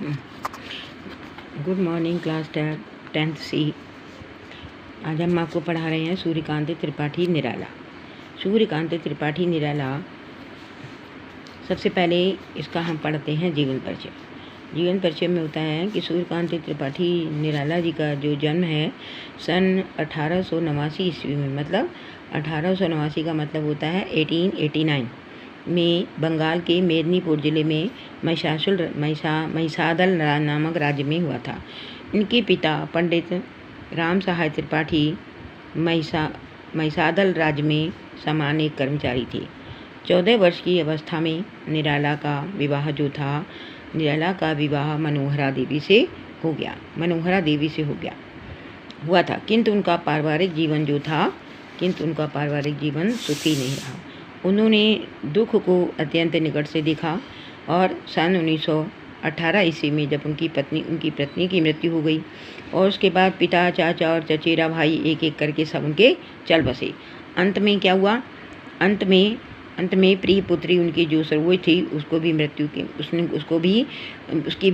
Good morning class 10th सी। आज हम आपको पढ़ा रहे हैं सूर्यकांत त्रिपाठी निराला। सूर्यकांत त्रिपाठी निराला, सबसे पहले इसका हम पढ़ते हैं जीवन परिचय। जीवन परिचय में होता है कि सूर्यकांत त्रिपाठी निराला जी का जो जन्म है सन 1889 ईस्वी में, मतलब 1889 का मतलब होता है 1889 में बंगाल के मेदिनीपुर ज़िले में महिसादल नामक राज्य में हुआ था। इनके पिता पंडित राम सहाय त्रिपाठी महिसादल राज्य में सामान्य कर्मचारी थे। 14 वर्ष की अवस्था में निराला का विवाह मनोहरा देवी से हुआ था, किंतु उनका पारिवारिक जीवन सुखी नहीं रहा। उन्होंने दुख को अत्यंत निकट से देखा और सन 1918 ईस्वी में जब उनकी पत्नी की मृत्यु हो गई और उसके बाद पिता, चाचा और चचेरा भाई एक एक करके सब उनके चल बसे। अंत में क्या हुआ? अंत में प्रिय पुत्री उनकी जो सरवोई थी उसकी भी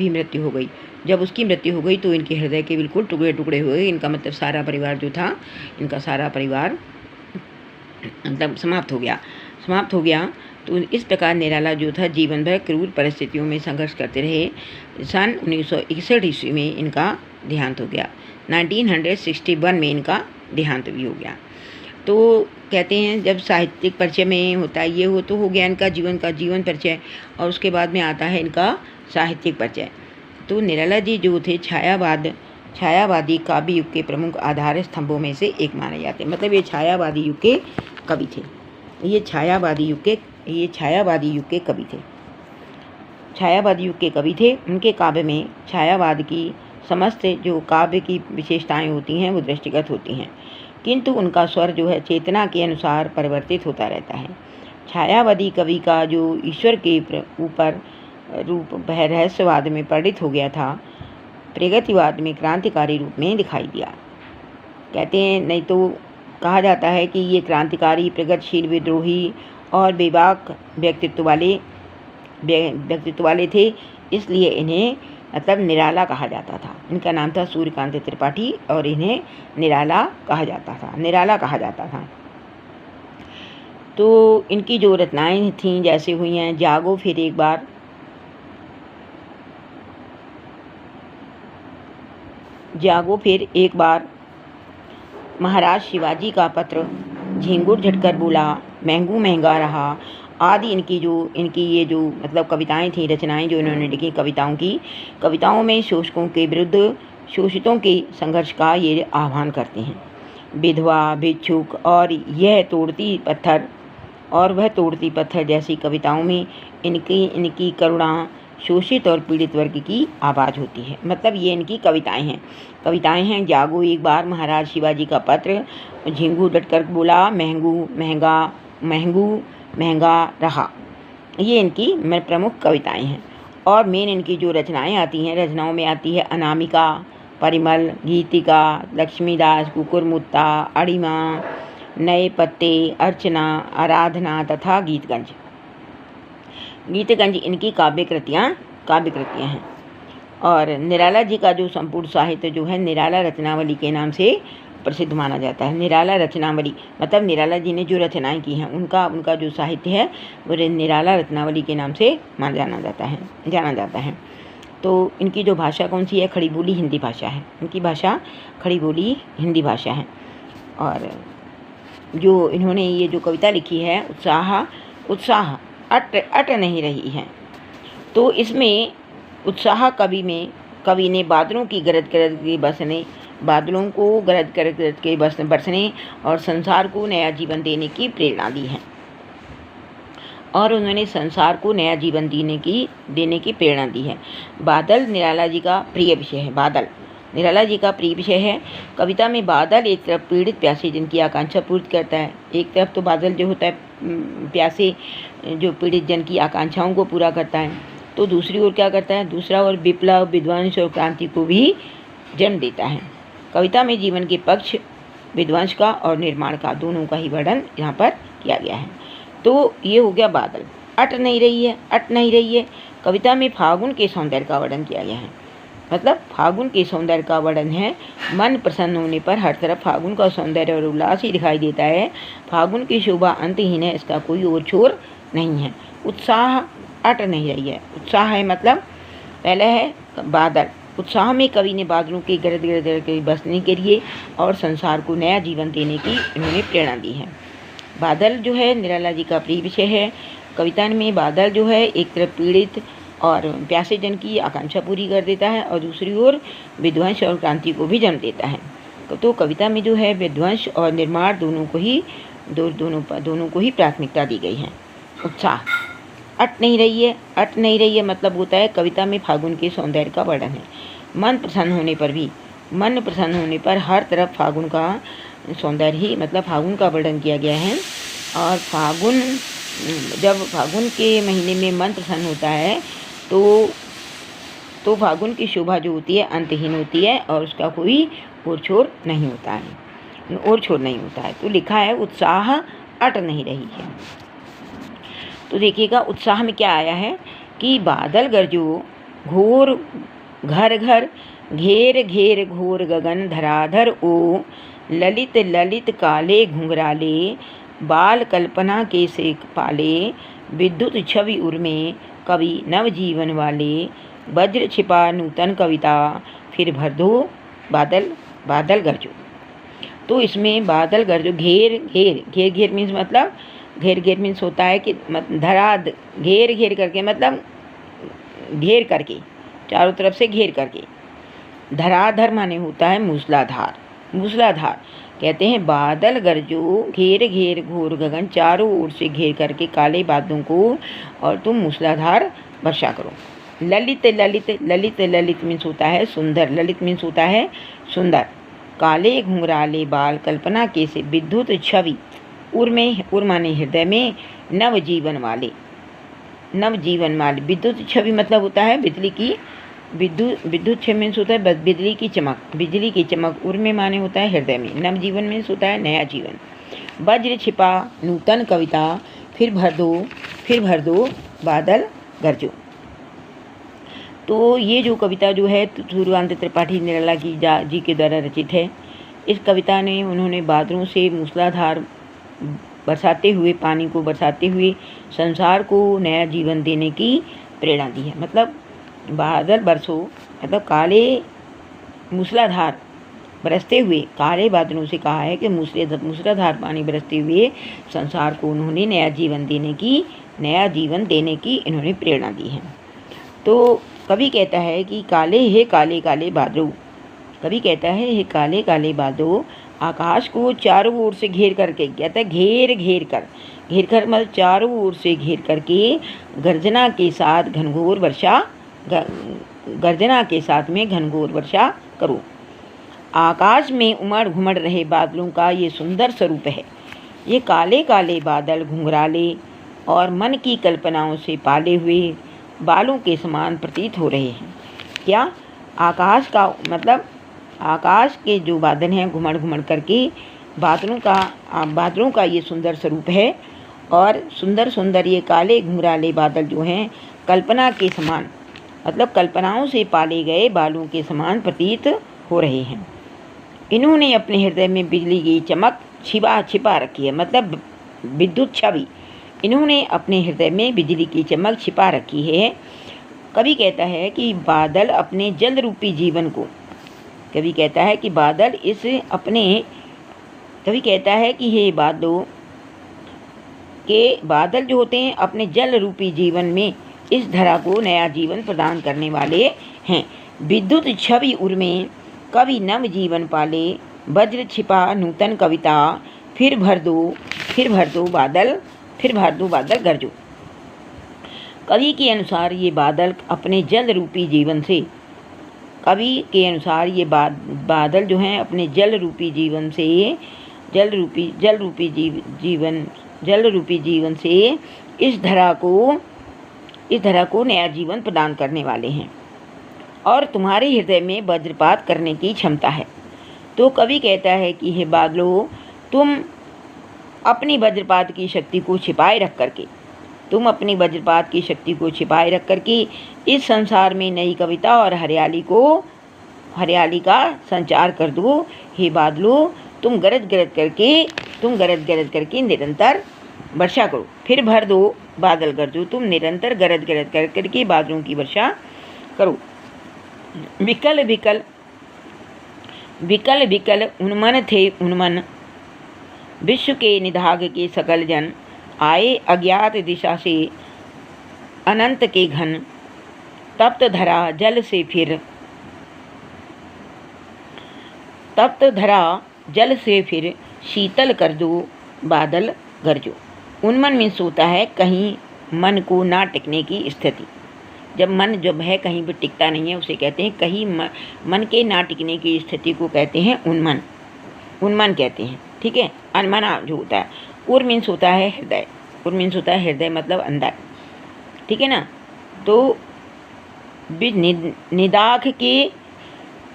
मृत्यु हो गई। जब उसकी मृत्यु हो गई तो इनके हृदय के बिल्कुल टुकड़े टुकड़े हुए। इनका मतलब सारा परिवार जो था, इनका सारा परिवार मतलब समाप्त हो गया। तो इस प्रकार निराला जो था जीवन भर क्रूर परिस्थितियों में संघर्ष करते रहे। सन 1961 ईस्वी में इनका देहांत हो गया। 1961 में इनका देहांत भी हो गया। तो कहते हैं जब साहित्यिक परिचय में होता है ये तो हो गया इनका जीवन परिचय, और उसके बाद में आता है इनका साहित्यिक परिचय। तो निराला जी जो थे छायावादी काव्य युग के प्रमुख आधार स्तंभों में से एक माने जाते हैं। मतलब ये छायावादी युग के कवि थे। छायावादी युग के कवि थे। उनके काव्य में छायावाद की समस्त जो काव्य की विशेषताएं होती हैं वो दृष्टिगत होती हैं, किंतु उनका स्वर जो है चेतना के अनुसार परिवर्तित होता रहता है। छायावादी कवि का जो ईश्वर के ऊपर रूप वह रहस्यवाद में परिणित हो गया था, प्रगतिवाद में क्रांतिकारी रूप में दिखाई दिया। कहते हैं, नहीं तो कहा जाता है कि ये क्रांतिकारी, प्रगतिशील, विद्रोही और बेबाक व्यक्तित्व वाले थे, इसलिए इन्हें मतलब निराला कहा जाता था। इनका नाम था सूर्यकांत त्रिपाठी और इन्हें निराला कहा जाता था। तो इनकी जो रचनाएं थीं जैसे हुई हैं जागो फिर एक बार, महाराज शिवाजी का पत्र, झिंगुर झटकर बोला, महंगू महंगा रहा आदि इनकी ये जो मतलब कविताएं थी, रचनाएं जो इन्होंने लिखी कविताओं में शोषकों के विरुद्ध शोषितों के संघर्ष का ये आह्वान करते हैं। विधवा, भिक्षुक और वह तोड़ती पत्थर जैसी कविताओं में इनकी करुणा शोषित और पीड़ित वर्ग की आवाज़ होती है। मतलब ये इनकी कविताएं हैं। जागो एक बार, महाराज शिवाजी का पत्र, झिंगू डटकर बोला, महंगू महंगा रहा, ये इनकी प्रमुख कविताएं हैं। और मेन इनकी जो रचनाओं में आती है अनामिका, परिमल, गीतिका, लक्ष्मीदास, कुकुरमुत्ता, अड़िमा, नए पत्ते, अर्चना, आराधना तथा गीतगंज इनकी काव्य कृतियाँ हैं। और निराला जी का जो संपूर्ण साहित्य जो है निराला रचनावली के नाम से प्रसिद्ध माना जाता है। निराला रचनावली मतलब निराला जी ने जो रचनाएं की हैं उनका जो साहित्य है वो निराला रचनावली के नाम से जाना जाता है। तो इनकी जो भाषा कौन सी है? खड़ी बोली हिंदी भाषा है। इनकी भाषा खड़ी बोली हिंदी भाषा है। और जो इन्होंने ये जो कविता लिखी है उत्साह अट नहीं रही है, तो इसमें उत्साह कवि ने बादलों को गरज के बरसने और संसार को नया जीवन देने की प्रेरणा दी है। और उन्होंने संसार को नया जीवन देने की प्रेरणा दी है। बादल निराला जी का प्रिय विषय है। कविता में बादल एक तरफ पीड़ित प्यासे जिनकी आकांक्षा पूर्ति करता है। एक तरफ तो बादल जो होता है प्यासे जो पीड़ित जन की आकांक्षाओं को पूरा करता है, तो दूसरी ओर क्या करता है? दूसरा ओर विप्लव, विध्वंस और क्रांति को भी जन्म देता है। कविता में जीवन के पक्ष, विध्वंस का और निर्माण का, दोनों का ही वर्णन यहाँ पर किया गया है। तो ये हो गया बादल। अट नहीं रही है कविता में फागुन के सौंदर्य का वर्णन किया गया है। मतलब फागुन के सौंदर्य का वर्णन है। मन प्रसन्न होने पर हर तरफ फागुन का सौंदर्य और उल्लास ही दिखाई देता है। फागुन की शोभा अंतहीन है, इसका कोई ओर छोर नहीं है। उत्साह अट नहीं रही है। उत्साह है मतलब पहले है बादल। उत्साह में कवि ने बादलों के गिरद गिरद के बसने के लिए और संसार को नया जीवन देने की इन्होंने प्रेरणा दी है। बादल जो है निराला जी का प्रिय विषय है। कविता में बादल जो है एक तरफ पीड़ित और प्यासे जन की आकांक्षा पूरी कर देता है और दूसरी ओर विध्वंस और क्रांति को भी जन्म देता है। तो कविता में जो है विध्वंस और निर्माण दोनों को ही प्राथमिकता दी गई है। उत्साह अट नहीं रही है। अट नहीं रही है मतलब होता है कविता में फागुन के सौंदर्य का वर्णन है। मन प्रसन्न होने पर हर तरफ फागुन का सौंदर्य ही मतलब फागुन का वर्णन किया गया है। और जब फागुन के महीने में मन प्रसन्न होता है तो फागुन की शोभा जो होती है अंतहीन होती है और उसका कोई ओर छोर नहीं होता है। तो लिखा है उत्साह अट नहीं रही है। तो देखिएगा उत्साह में क्या आया है कि बादल गरजो घोर घर घर घेर घेर घोर गगन धराधर ओ ललित ललित काले घुंघराले बाल कल्पना के से पाले विद्युत छवि उर्मे कवि नवजीवन वाले वज्र छिपा नूतन कविता फिर भर दो बादल गरजो। तो इसमें बादल गरजो घेर मीन्स मतलब घेर मीन्स होता है कि घेर करके मतलब घेर करके चारों तरफ से घेर करके। धराधर माने होता है मूसलाधार कहते हैं बादल गरजो घेर घेर घोर गगन चारों ओर से घेर करके काले बादलों को और तुम मूसलाधार वर्षा करो। ललित मीन्स होता है सुंदर। ललित मीन्स होता है सुंदर। काले घुंघराले बाल कल्पना के से विद्युत छवि उर माने हृदय में नवजीवन वाले। विद्युत छवि मतलब होता है बिजली की विद्युत छवि मीन्स होता है बिजली की चमक। उर में माने होता है हृदय में। नवजीवन मीन्स होता है नया जीवन। वज्र छिपा नूतन कविता फिर भर दो बादल गरजो। तो ये जो कविता जो है सूर्यकांत त्रिपाठी निराला जी के द्वारा रचित है। इस कविता ने उन्होंने बादलों से मूसलाधार बरसाते हुए पानी को बरसाते हुए संसार को नया जीवन देने की प्रेरणा दी है। मतलब बादल बरसो मतलब काले मूसलाधार बरसते हुए काले बादलों से कहा है कि मूसलाधार पानी बरसते हुए संसार को उन्होंने नया जीवन देने की इन्होंने प्रेरणा दी है। तो कवि कहता है कि काले काले बादलों। कवि कहता है हे काले काले बादलों आकाश को चारों ओर से घेर करके कहता है घेर कर मतलब चारों ओर से घेर करके गर्जना के साथ घनघोर वर्षा करो। आकाश में उमड़ घुमड़ रहे बादलों का ये सुंदर स्वरूप है। ये काले काले बादल घुंघराले और मन की कल्पनाओं से पाले हुए बालों के समान प्रतीत हो रहे हैं। क्या आकाश का मतलब आकाश के जो बादल हैं घुमड़ करके बादलों का ये सुंदर स्वरूप है। और सुंदर ये काले घुंघराले बादल जो हैं कल्पना के समान मतलब कल्पनाओं से पाले गए बालों के समान प्रतीत हो रहे हैं। इन्होंने अपने हृदय में बिजली की चमक छिपा रखी है। मतलब विद्युत छवि इन्होंने अपने हृदय में बिजली की चमक छिपा रखी है। कवि कहता है कि बादल अपने जल रूपी जीवन को कवि कहता है कि हे बादल जो होते हैं अपने जल रूपी जीवन में इस धरा को नया जीवन प्रदान करने वाले हैं। विद्युत छवि उर्मे कवि नव जीवन पाले वज्र छिपा नूतन कविता फिर भर दो बादल गरजो। कवि के अनुसार ये बादल अपने जल रूपी जीवन से बादल जो हैं अपने जल रूपी जीवन से इस धरा को नया जीवन प्रदान करने वाले हैं और तुम्हारे हृदय में वज्रपात करने की क्षमता है। तो कवि कहता है कि हे बादलों तुम अपनी वज्रपात की शक्ति को छिपाए रख करके तुम अपनी वज्रपात की शक्ति को छिपाए रख करके इस संसार में नई कविता और हरियाली का संचार कर दो। हे बादलों, तुम गरज गरज करके निरंतर वर्षा करो। फिर भर दो बादल गरजो, तुम निरंतर गरज कर करके बादलों की वर्षा करो। विकल विकल उन्मन थे उन्मन, विश्व के निधाग के सकल जन, आए अज्ञात दिशा से अनंत के घन, तप्त धरा जल से फिर शीतल कर दो बादल गरजो। उन्मन मीन्स होता है कहीं मन को ना टिकने की स्थिति। जब है कहीं भी टिकता नहीं है उसे कहते हैं कहीं मन के ना टिकने की स्थिति को कहते हैं उन्मन कहते हैं। ठीक है, अनमना जो होता है। उर मीन्स होता है हृदय, हृदय मतलब अंदर। ठीक है ना। तो निदाख के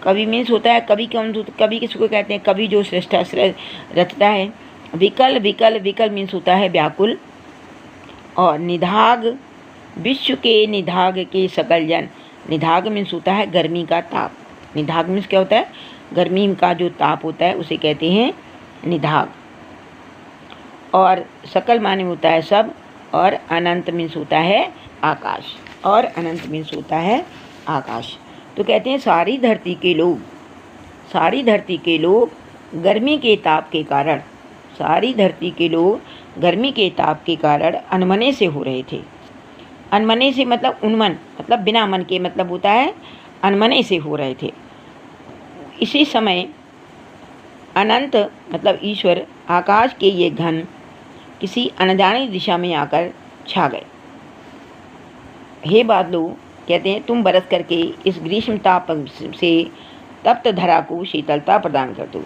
कवि मीन्स होता है कवि किसको कहते हैं? कवि जो श्रेष्ठा रचता है। विकल मीन्स होता है व्याकुल। और निधाग, विश्व के निधाग के सकल जन, निधाग मीन्स होता है गर्मी का ताप। निधाग मीन्स क्या होता है? गर्मी का जो ताप होता है उसे कहते हैं निधाग। और सकल माने होता है सब, और अनंत मीन्स होता है आकाश। तो कहते हैं सारी धरती के लोग गर्मी के ताप के कारण अनमने से हो रहे थे। अनमने से मतलब उन्मन मतलब बिना मन के मतलब होता है अनमने से हो रहे थे। इसी समय अनंत मतलब ईश्वर, आकाश के ये घन किसी अनजानी दिशा में आकर छा गए। हे बादलों, कहते हैं तुम बरस करके इस ग्रीष्म ताप से तप्त धरा को शीतलता प्रदान कर दो।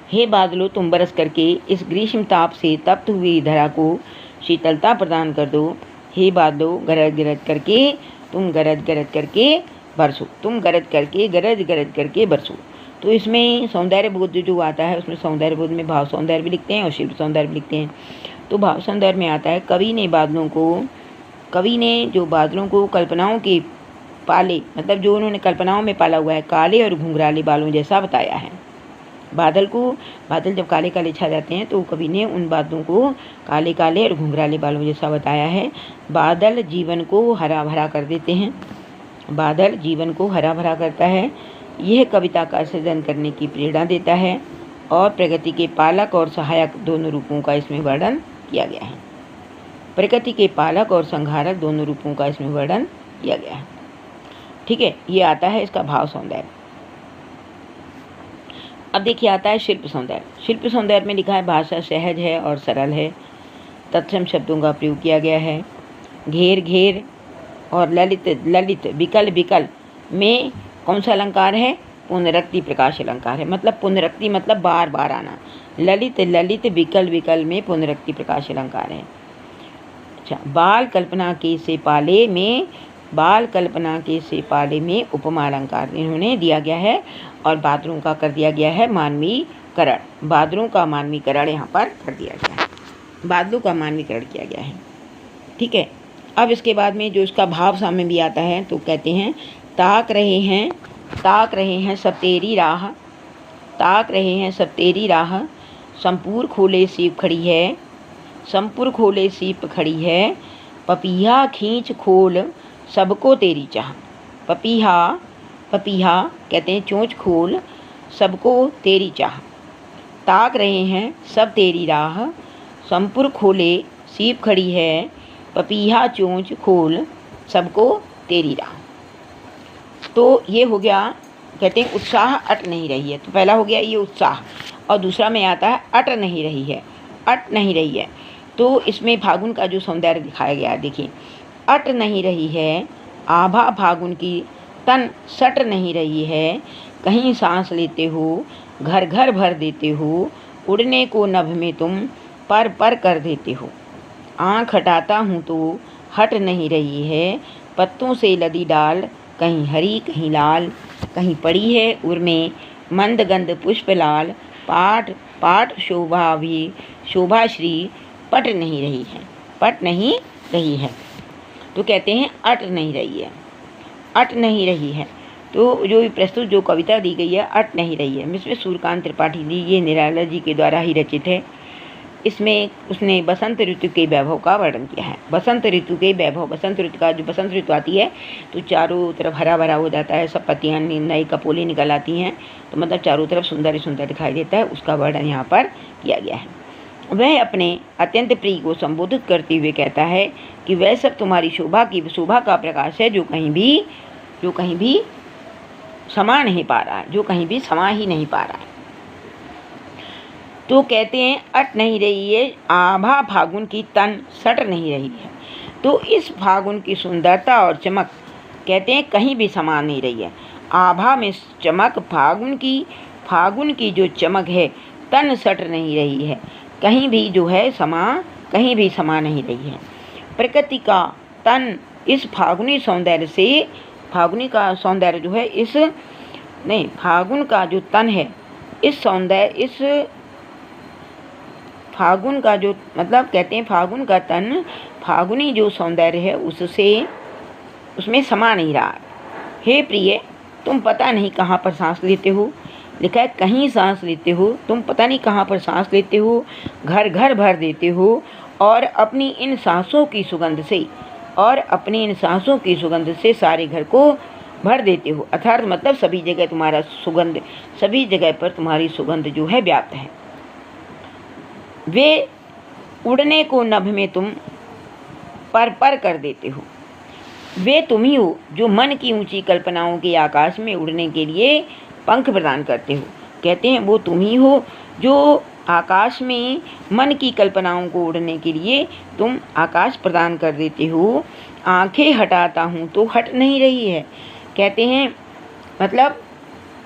हे बादलों, तुम बरस करके इस ग्रीष्म ताप से तप्त हुई धरा को शीतलता प्रदान कर दो। हे बादलों, गरज करके बरसो। तो इसमें सौंदर्य बोध जो आता है उसमें सौंदर्य बोध में भाव सौंदर्य भी लिखते हैं और शिल्प सौंदर्य भी लिखते हैं। तो भाव सौंदर्य में आता है कवि ने जो बादलों को कल्पनाओं के पाले मतलब जो उन्होंने कल्पनाओं में पाला हुआ है काले और घुंघराले बालों जैसा बताया है। बादल जब काले काले छा जाते हैं तो कवि ने उन बादलों को काले काले और घुंघराले बालों जैसा बताया है। बादल जीवन को हरा भरा कर देते हैं। बादल जीवन को हरा भरा करता है। यह कविता का सृजन करने की प्रेरणा देता है और प्रकृति के पालक और सहायक दोनों रूपों का इसमें वर्णन किया गया है। प्रकृति के पालक और संहारक दोनों रूपों का इसमें वर्णन किया गया है। ठीक है, ये आता है इसका भाव सौंदर्य। अब देखिए आता है शिल्प सौंदर्य। शिल्प सौंदर्य में लिखा है भाषा सहज है और सरल है, तत्सम शब्दों का प्रयोग किया गया है। घेर और ललित विकल में कौन सा अलंकार है? पुनरक्ति प्रकाश अलंकार है। मतलब पुनरक्ति मतलब बार बार आना। ललित विकल में पुनरक्ति प्रकाश अलंकार है। अच्छा, बाल कल्पना के से पाले में उपमा अलंकार इन्होंने दिया गया है और बादलों का कर दिया गया है मानवीकरण। बादलों का मानवीकरण यहाँ पर कर दिया गया है। बादलों का मानवीकरण किया गया है। ठीक है, अब इसके बाद में जो इसका भाव सामने भी आता है तो कहते हैं ताक रहे हैं सब तेरी राह, संपूर खोले सीप खड़ी है, पपीहा खींच खोल सबको तेरी चाह। पपीहा कहते हैं चोंच खोल सबको तेरी चाह। ताक रहे हैं सब तेरी राह, संपूर खोले सीप खड़ी है, पपीहा चोंच खोल सबको तेरी राह। तो ये हो गया, कहते हैं उत्साह अट नहीं रही है। तो पहला हो गया ये उत्साह, और दूसरा में आता है अट नहीं रही है। तो इसमें फागुन का जो सौंदर्य दिखाया गया है, देखिए अट नहीं रही है, आभा फागुन की तन सट नहीं रही है, कहीं सांस लेते हो घर घर भर देते हो, उड़ने को नभ में तुम पर कर देते हो। आँख हटाता हूँ तो हट नहीं रही है, पत्तों से लदी डाल कहीं हरी कहीं लाल, कहीं पड़ी है उर्मे मंद गंध पुष्प लाल, पाठ शोभा श्री पट नहीं रही है, पट नहीं रही है। तो कहते हैं अट नहीं रही है, अट नहीं रही है। तो जो प्रस्तुत जो कविता दी गई है अट नहीं रही है, मिस्टर सूर्यकांत त्रिपाठी जी, ये निराला जी के द्वारा ही रचित है। इसमें उसने बसंत ऋतु के वैभव का वर्णन किया है। बसंत ऋतु के वैभव, बसंत ऋतु का जो बसंत ऋतु आती है तो चारों तरफ हरा भरा हो जाता है, सब पत्तियाँ नई कपोली निकल आती हैं, तो मतलब चारों तरफ सुंदर ही सुंदर दिखाई देता है, उसका वर्णन यहाँ पर किया गया है। वह अपने अत्यंत प्रिय को संबोधित करते हुए कहता है कि वह सब तुम्हारी शोभा का प्रकाश है, जो कहीं भी समा नहीं पा रहा है, जो कहीं भी समा ही नहीं पा रहा है। तो कहते हैं अट नहीं रही है, आभा फागुन की तन सट नहीं रही है। तो इस फागुन की सुंदरता और चमक कहते हैं कहीं भी समा नहीं रही है। आभा में चमक, फागुन की जो चमक है, तन सट नहीं रही है, कहीं भी जो है कहीं भी समा नहीं रही है। प्रकृति का तन इस फागुनी सौंदर्य से, फागुनी का सौंदर्य जो है फागुन का जो तन है, इस फागुन का जो मतलब कहते हैं फागुन का तन, फागुनी जो सौंदर्य है उसमें समा नहीं रहा। हे प्रिय, तुम पता नहीं कहाँ पर सांस लेते हो। लिखा है कहीं सांस लेते हो, तुम पता नहीं कहाँ पर सांस लेते हो, घर घर भर देते हो, और अपनी इन सांसों की सुगंध से सारे घर को भर देते हो। अर्थात मतलब सभी जगह पर तुम्हारी सुगंध जो है व्याप्त है। वे उड़ने को नभ में तुम पर कर देते हो। वे तुम ही हो जो मन की ऊंची कल्पनाओं के आकाश में उड़ने के लिए पंख प्रदान करते हो। कहते हैं वो तुम ही हो जो आकाश में मन की कल्पनाओं को उड़ने के लिए तुम आकाश प्रदान कर देते हो। आंखें हटाता हूँ तो हट नहीं रही है। कहते हैं मतलब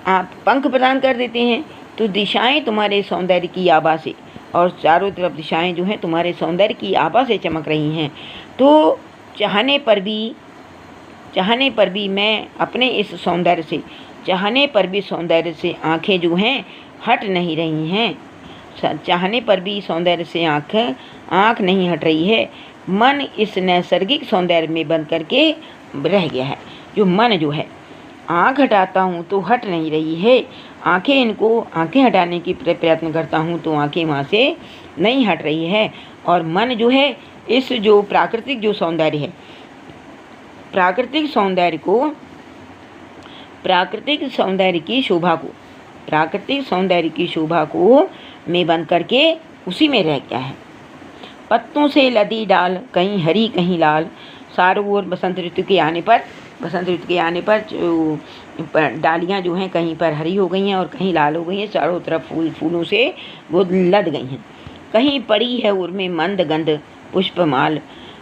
आप पंख प्रदान कर देते हैं तो दिशाएं तुम्हारे सौंदर्य की आभा से, और चारों तरफ दिशाएं जो हैं तुम्हारे सौंदर्य की आभा से चमक रही हैं। तो चाहने पर भी मैं अपने इस सौंदर्य से आंखें जो हैं हट नहीं रही हैं। चाहने पर भी सौंदर्य से आँख नहीं हट रही है। मन इस नैसर्गिक सौंदर्य में बंद करके रह गया है। जो मन जो है, आँख हटाता हूँ तो हट नहीं रही है, आँखें हटाने की प्रयत्न करता हूँ तो आँखें वहाँ से नहीं हट रही है। और मन जो है इस जो प्राकृतिक जो सौंदर्य है, प्राकृतिक सौंदर्य की शोभा को में बंद करके उसी में रह गया है। पत्तों से लदी डाल कहीं हरी कहीं लाल, चारों ओर बसंत ऋतु के आने पर जो डालियाँ जो हैं कहीं पर हरी हो गई हैं और कहीं लाल हो गई हैं। चारों तरफ फूलों से वो लद गई हैं। कहीं पड़ी है उनमें मंद गंध पुष्पमाल,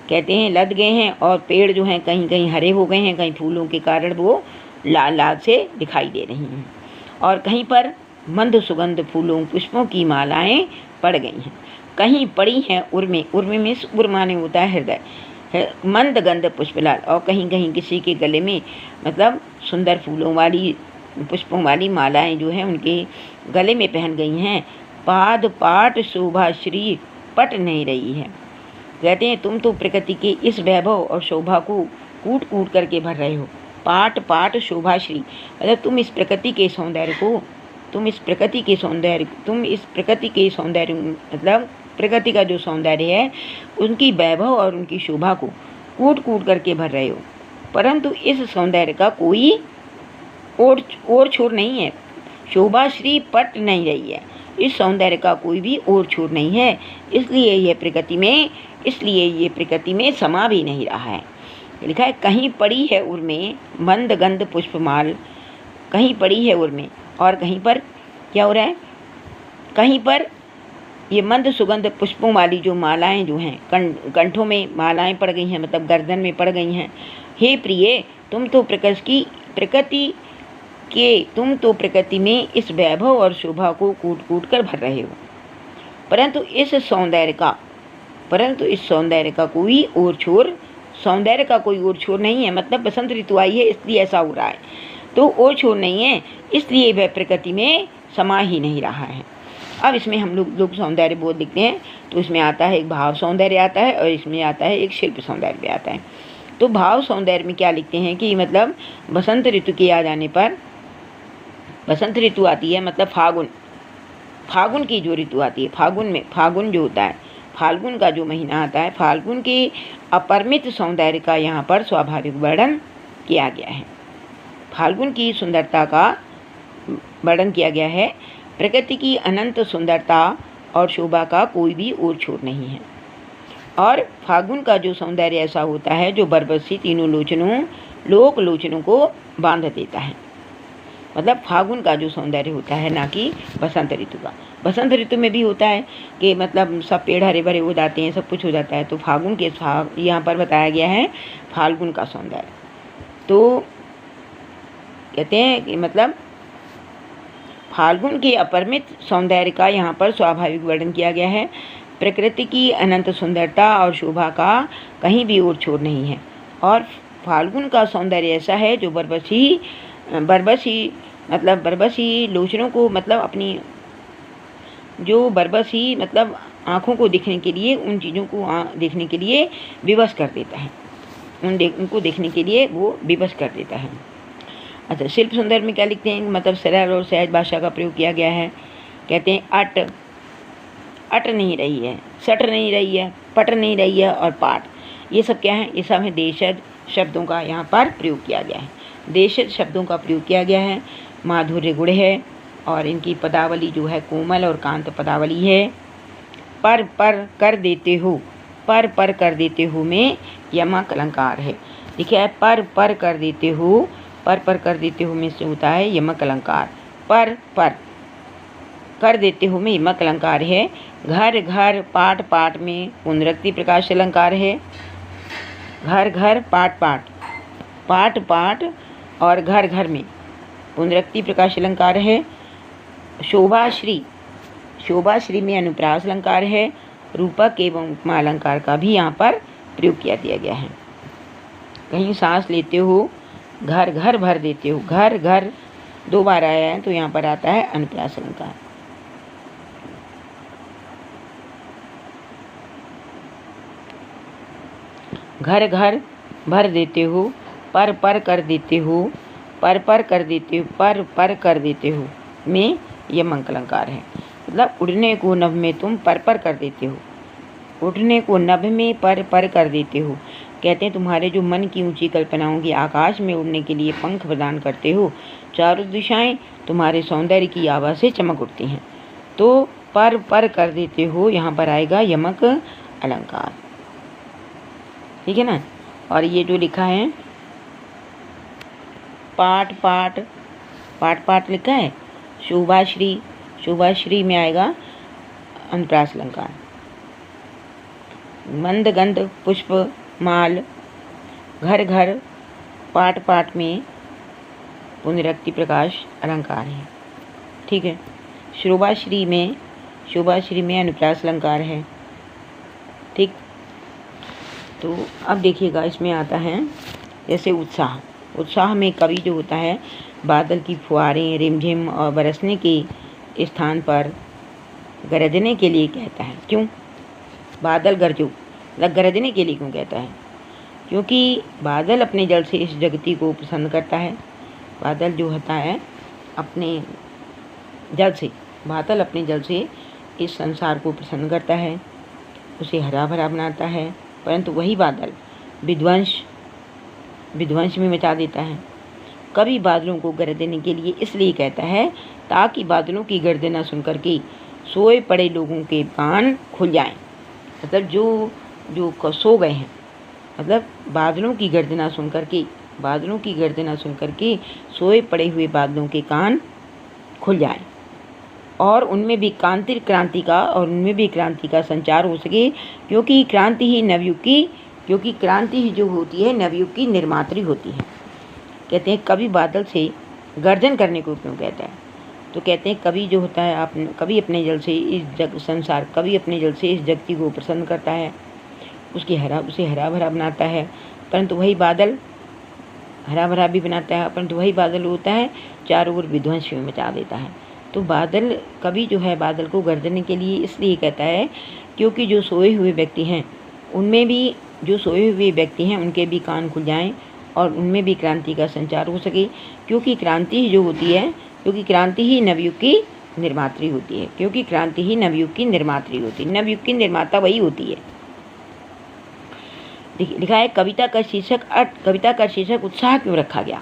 कहते हैं लद गए हैं, और पेड़ जो हैं कहीं कहीं हरे हो गए हैं, कहीं फूलों के कारण वो लाल लाल से दिखाई दे रही हैं, और कहीं पर मंद सुगंध फूलों पुष्पों की मालाएं पड़ गई हैं। कहीं पड़ी हैं उर्मे में उर माने होता है हृदय, मंद गंध पुष्पलाल, और कहीं कहीं किसी के गले में मतलब सुंदर पुष्पों वाली मालाएं जो हैं उनके गले में पहन गई हैं। पाद पाट शोभा श्री पट नहीं रही है। कहते हैं तुम तो प्रकृति के इस वैभव और शोभा को कूट कूट करके भर रहे हो। पाट शोभा श्री मतलब तुम इस प्रकृति के सौंदर्य मतलब प्रकृति का जो सौंदर्य है उनकी वैभव और उनकी शोभा को कूट कूट करके भर रहे हो, परंतु इस सौंदर्य का कोई ओर छोर नहीं है। शोभा श्री पट नहीं रही है, इस सौंदर्य का कोई भी ओर छोर नहीं है, इसलिए ये प्रकृति में समा भी नहीं रहा है। लिखा है कहीं पड़ी है उर में मंद गंध पुष्पमाल, कहीं पड़ी है उर में, और कहीं पर क्या हो रहा है, कहीं पर ये मंद सुगंध पुष्पों वाली जो मालाएं जो हैं कंठों में मालाएं पड़ गई हैं, मतलब गर्दन में पड़ गई हैं। हे प्रिय, तुम तो प्रकृति में इस वैभव और शोभा को कूट कूट कर भर रहे हो, परंतु इस सौंदर्य का कोई ओर छोर नहीं है। मतलब बसंत ऋतु आई है इसलिए ऐसा हो रहा है, तो ओर छोर नहीं है, इसलिए वह प्रकृति में समा ही नहीं रहा है। अब इसमें हम लोग सौंदर्य बोध लिखते हैं तो इसमें आता है एक भाव सौंदर्य आता है और इसमें आता है एक शिल्प सौंदर्य भी आता है। तो भाव सौंदर्य में क्या लिखते हैं कि मतलब बसंत ऋतु के आ जाने पर, बसंत ऋतु आती है मतलब फागुन की जो ऋतु आती है, फागुन जो होता है, फाल्गुन का जो महीना आता है, फाल्गुन के अपरिमित सौंदर्य का यहाँ पर स्वाभाविक वर्णन किया गया है। फाल्गुन की सुंदरता का वर्णन किया गया है। प्रकृति की अनंत सुंदरता और शोभा का कोई भी ओर छोर नहीं है। और फाल्गुन का जो सौंदर्य ऐसा होता है जो बरबसी तीनों लोक लोचनों को बांध देता है। मतलब फागुन का जो सौंदर्य होता है, ना कि बसंत ऋतु का। बसंत ऋतु में भी होता है कि मतलब सब पेड़ हरे भरे हो जाते हैं, सब कुछ हो जाता है। तो फागुन के यहाँ पर बताया गया है फाल्गुन का सौंदर्य। तो कहते हैं कि मतलब फाल्गुन के अपरिमित सौंदर्य का यहाँ पर स्वाभाविक वर्णन किया गया है। प्रकृति की अनंत सुंदरता और शोभा का कहीं भी ओर छोर नहीं है। और फाल्गुन का सौंदर्य ऐसा है जो बरबसी लोचनों को मतलब अपनी जो बरबसी मतलब आँखों को देखने के लिए, उन चीज़ों को देखने के लिए विवश कर देता है, उनको देखने के लिए वो विवश कर देता है। अच्छा, शिल्प सुंदर में क्या लिखते हैं, मतलब सरल और सहज भाषा का प्रयोग किया गया है। कहते हैं अट नहीं रही है, सट नहीं रही है, पट नहीं रही है और पाठ, ये सब क्या है, ये सब है देशज शब्दों का यहाँ पर प्रयोग किया गया है। देशज शब्दों का प्रयोग किया गया है। माधुर्य गुण है और इनकी पदावली जो है कोमल और कांत पदावली है। पर कर देते हो, पर कर देते हो में यमक अलंकार है। देखिए पर कर देते हो, पर कर देते हो में से होता है यमक अलंकार। पर कर देते हो में यमक अलंकार है। घर पाठ में पुनरुक्ति प्रकाश अलंकार है। घर पाठ और घर में पुनरुक्ति प्रकाश अलंकार है। शोभाश्री में अनुप्रास अलंकार है। रूपक एवं उपमा अलंकार का भी यहाँ पर प्रयोग किया दिया गया है। कहीं सांस लेते हो, घर भर देते हो, घर 2 बार आया है तो यहाँ पर आता है अनुप्रास अलंकार। घर भर देते हो, पर कर देते हो, पर कर देते हो में यमक अलंकार है। मतलब उड़ने को नभ में तुम पर कर देते हो, उड़ने को नभ में पर कर देते हो। कहते हैं तुम्हारे जो मन की ऊंची कल्पनाओं की आकाश में उड़ने के लिए पंख प्रदान करते हो, चारों दिशाएं तुम्हारे सौंदर्य की आभा से चमक उठती हैं। तो पर कर देते हो यहाँ पर आएगा यमक अलंकार, ठीक है ना। और ये जो लिखा है पाठ लिखा है शोभाश्री में आएगा अनुप्रास अलंकार। मंद गंध पुष्प माल, घर पाठ में पुनरुक्ति प्रकाश अलंकार है, ठीक है। शोभाश्री में अनुप्रास अलंकार है, ठीक। तो अब देखिएगा इसमें आता है जैसे उत्साह में कवि जो होता है बादल की फुहारें रिमझिम और बरसने के स्थान पर गरजने के लिए कहता है। क्यों बादल गरजो, गरजने के लिए क्यों कहता है? क्योंकि बादल अपने जल से इस जगती को प्रसन्न करता है। बादल जो होता है अपने जल से इस संसार को प्रसन्न करता है, उसे हरा भरा बनाता है। परंतु वही बादल विध्वंस में मचा देता है। कभी बादलों को गरजने के लिए इसलिए कहता है ताकि बादलों की गर्जना सुनकर के सोए पड़े लोगों के कान खुल जाएं। मतलब जो सो गए हैं, मतलब बादलों की गर्जना सुनकर के सोए पड़े हुए बादलों के कान खुल जाएं और उनमें भी क्रांति का संचार हो सके। क्योंकि क्रांति ही जो होती है नवयुग की निर्मात्री होती है। कहते हैं कवि बादल से गर्जन करने को क्यों कहता है? तो कहते हैं कवि जो होता है कवि अपने जल से इस जगती को प्रसन्न करता है, उसे हरा भरा बनाता है। परंतु वही बादल हरा भरा भी बनाता है, परंतु वही बादल होता है चारों ओर विध्वंस में मचा देता है। तो बादल, कवि जो है बादल को गरजने के लिए इसलिए कहता है क्योंकि जो सोए हुए व्यक्ति हैं उनमें भी, जो सोए हुए व्यक्ति हैं उनके भी कान खुल जाएं और उनमें भी क्रांति का संचार हो सके। क्योंकि क्रांति जो होती है, क्योंकि क्रांति ही नवयुग की निर्मात्री होती है, क्योंकि क्रांति ही नवयुग की निर्मात्री होती है, नवयुग की निर्माता वही होती है। लिखा है कविता का शीर्षक उत्साह क्यों रखा गया?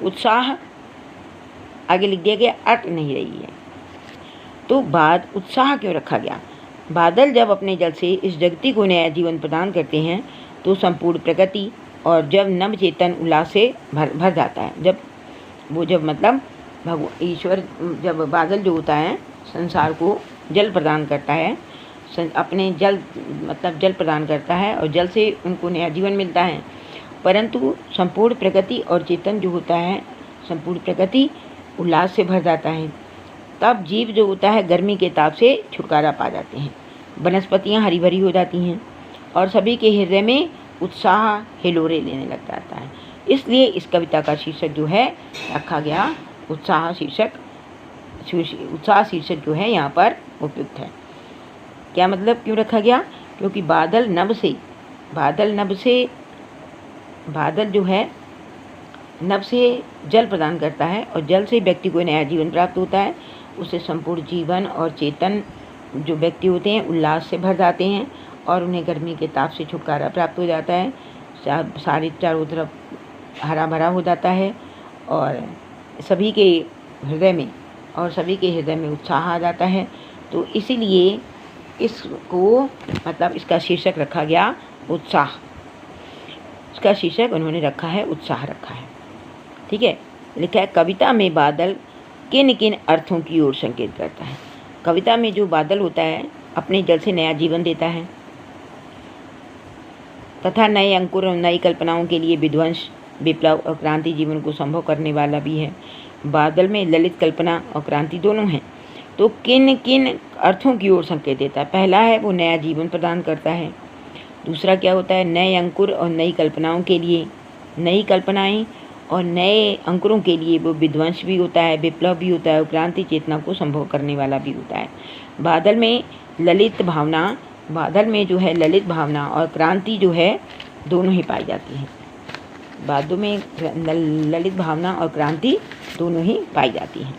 उत्साह आगे लिख दिया गया, अट नहीं रही है। तो बाद उत्साह क्यों रखा गया? बादल जब अपने जल से इस जगती को नया जीवन प्रदान करते हैं तो संपूर्ण प्रकृति और जब नव चेतन उल्लास से भर जाता है। जब मतलब ईश्वर, जब बादल जो होता है संसार को जल प्रदान करता है, अपने जल प्रदान करता है और जल से उनको नया जीवन मिलता है। परंतु संपूर्ण प्रकृति और चेतन जो होता है, संपूर्ण प्रकृति उल्लास से भर जाता है, तब जीव जो होता है गर्मी के ताप से छुटकारा पा जाते हैं, वनस्पतियाँ हरी भरी हो जाती हैं और सभी के हृदय में उत्साह हिलोरे लेने लग जाता है। इसलिए इस कविता का शीर्षक जो है रखा गया उत्साह शीर्षक जो है यहाँ पर उपयुक्त है। क्या मतलब क्यों रखा गया? क्योंकि बादल जो है नभ से जल प्रदान करता है और जल से व्यक्ति को नया जीवन प्राप्त होता है। उससे संपूर्ण जीवन और चेतन जो व्यक्ति होते हैं उल्लास से भर जाते हैं और उन्हें गर्मी के ताप से छुटकारा प्राप्त हो जाता है। सारे चारों तरफ हरा भरा हो जाता है और सभी के हृदय में उत्साह आ जाता है। तो इसीलिए इसको मतलब इसका शीर्षक रखा गया उत्साह। इसका शीर्षक उन्होंने रखा है उत्साह रखा है। ठीक है। लिखा है कविता में बादल किन किन अर्थों की ओर संकेत करता है? कविता में जो बादल होता है अपने जल से नया जीवन देता है तथा नए अंकुर और नई कल्पनाओं के लिए विध्वंस, विप्लव और क्रांति जीवन को संभव करने वाला भी है। बादल में ललित कल्पना और क्रांति दोनों हैं। तो किन किन अर्थों की ओर संकेत देता है? पहला है वो नया जीवन प्रदान करता है। दूसरा क्या होता है? नए अंकुर और नई कल्पनाओं के लिए, नई कल्पनाएं और नए अंकुरों के लिए वो विध्वंस भी होता है, विप्लव भी होता है और क्रांति चेतना को संभव करने वाला भी होता है। बादल में जो है ललित भावना और क्रांति जो है दोनों ही पाई जाती हैं। बादलों में ललित भावना और क्रांति दोनों ही पाई जाती हैं।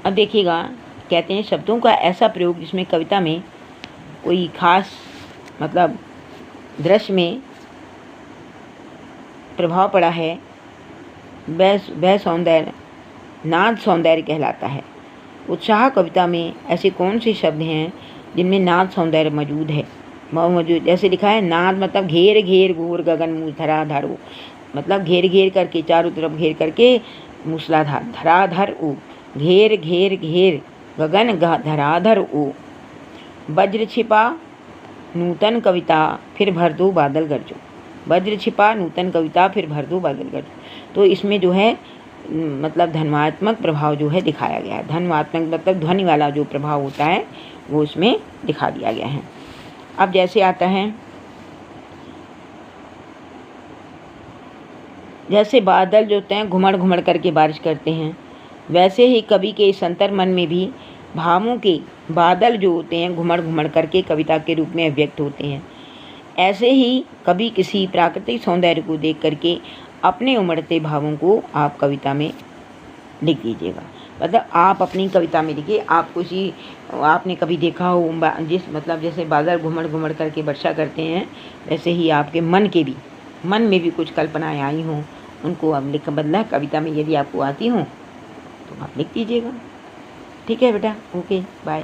अब देखिएगा, कहते हैं शब्दों का ऐसा प्रयोग जिसमें कविता में कोई खास मतलब दृश्य में प्रभाव पड़ा है, वह सौंदर्य नाद सौंदर्य कहलाता है। उत्साह कविता में ऐसे कौन से शब्द हैं जिनमें नाद सौंदर्य मौजूद है? जैसे लिखा है नाद मतलब घेर घेर घोर गगन मूसलाधार ओ, मतलब घेर घेर करके, चारों तरफ घेर करके, मूसलाधार धराधर ओ, घेर घेर घेर गगन धराधर ओ, वज्र छिपा नूतन कविता फिर भर दो बादल गरजो, वज्र छिपा नूतन कविता फिर भर दो बादल गरजो। तो इसमें जो है मतलब धन्यात्मक प्रभाव जो है दिखाया गया है। धन्यात्मक मतलब ध्वनि वाला जो प्रभाव होता है वो इसमें दिखा दिया गया है। अब जैसे आता है, जैसे बादल जो होते हैं घुमड़ घुमड़ करके बारिश करते हैं, वैसे ही कवि के इस अंतर मन में भी भावों के बादल जो होते हैं घुमड़ घुमड़ करके कविता के रूप में व्यक्त होते हैं। ऐसे ही कभी किसी प्राकृतिक सौंदर्य को देख करके अपने उमड़ते भावों को आप कविता में लिख दीजिएगा। मतलब आप अपनी कविता में लिखिए। आपने कभी देखा हो जैसे बादल घुमड़ घुमड़ करके वर्षा करते हैं, वैसे ही आपके मन में भी कुछ कल्पनाएं आई हों, उनको आप बदला कविता में यदि आपको आती हों तो आप लिख दीजिएगा। ठीक है बेटा, ओके बाय।